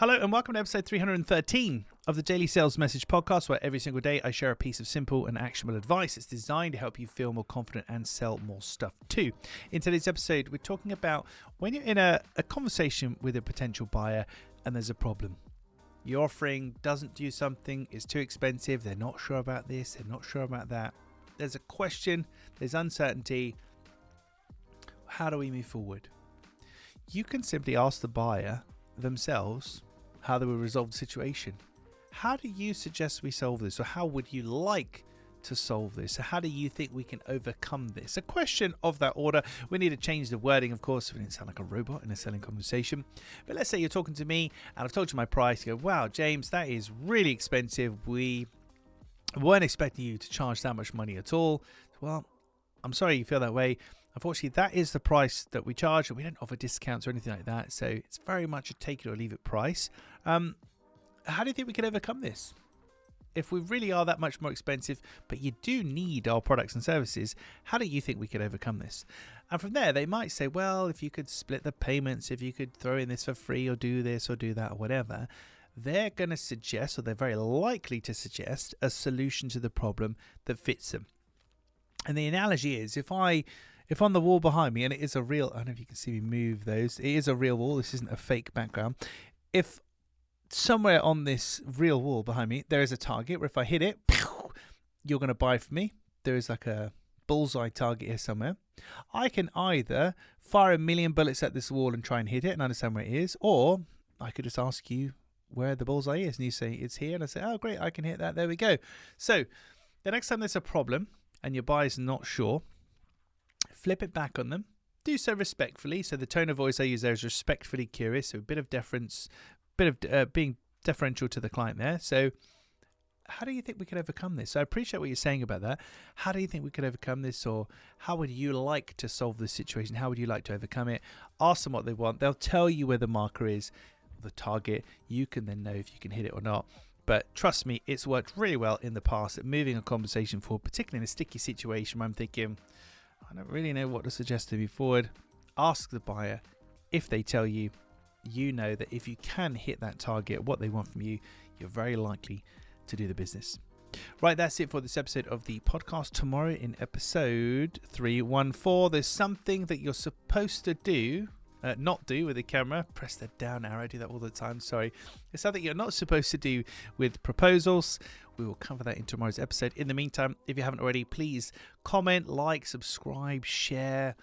Hello and welcome to episode 313 of the Daily Sales Message Podcast, where every single day I share a piece of simple and actionable advice. It's designed to help you feel more confident and sell more stuff too. In today's episode, we're talking about when you're in a conversation with a potential buyer and there's a problem. Your offering doesn't do something, it's too expensive, they're not sure about this, they're not sure about that. There's a question, there's uncertainty. How do we move forward? You can simply ask the buyer themselves how they will resolve the situation. How do you suggest we solve this, or how would you like to solve this? So how do you think we can overcome this? A question of that order. We need to change the wording, of course, so we didn't sound like a robot in a selling conversation. But let's say you're talking to me and I've told you my price. You go, wow, James, that is really expensive. We weren't expecting you to charge that much money at all. Well, I'm sorry you feel that way. Unfortunately, that is the price that we charge, and we don't offer discounts or anything like that. So it's very much a take it or leave it price. How do you think we can overcome this? If we really are that much more expensive, but you do need our products and services, how do you think we could overcome this? And from there, they might say, well, if you could split the payments, if you could throw in this for free or do this or do that or whatever, they're going to suggest, or they're very likely to suggest, a solution to the problem that fits them. And the analogy is, if on the wall behind me, and it is a real, I don't know if you can see me move those, it is a real wall, this isn't a fake background. If somewhere on this real wall behind me, there is a target where if I hit it, you're going to buy from me. There is like a bullseye target here somewhere. I can either fire 1,000,000 bullets at this wall and try and hit it and understand where it is, or I could just ask you where the bullseye is, and you say it's here, and I say, oh great, I can hit that, there we go. So the next time there's a problem and your buyer's not sure, flip it back on them. Do so respectfully. So the tone of voice I use there is respectfully curious. So a bit of deference, being deferential to the client there. So how do you think we could overcome this? So I appreciate what you're saying about that. How do you think we could overcome this? Or how would you like to solve this situation? How would you like to overcome it? Ask them what they want. They'll tell you where the marker is, the target. You can then know if you can hit it or not. But trust me, it's worked really well in the past at moving a conversation forward, particularly in a sticky situation where I'm thinking, I don't really know what to suggest to move forward. Ask the buyer. If they tell you, you know that if you can hit that target, what they want from you, you're very likely to do the business. Right, that's it for this episode of the podcast. Tomorrow in episode 314, there's something that you're supposed to do. Not do with the camera. Press the down arrow. I do that all the time. Sorry. It's something you're not supposed to do with proposals. We will cover that in tomorrow's episode. In the meantime, if you haven't already, please comment, like, subscribe, share,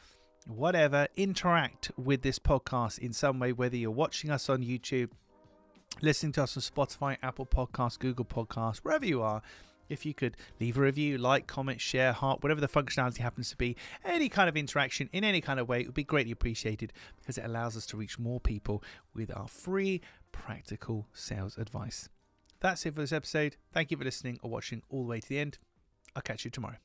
whatever. Interact with this podcast in some way, whether you're watching us on YouTube, listening to us on Spotify, Apple Podcasts, Google Podcasts, wherever you are. If you could leave a review, like, comment, share, heart, whatever the functionality happens to be, any kind of interaction in any kind of way, it would be greatly appreciated because it allows us to reach more people with our free, practical sales advice. That's it for this episode. Thank you for listening or watching all the way to the end. I'll catch you tomorrow.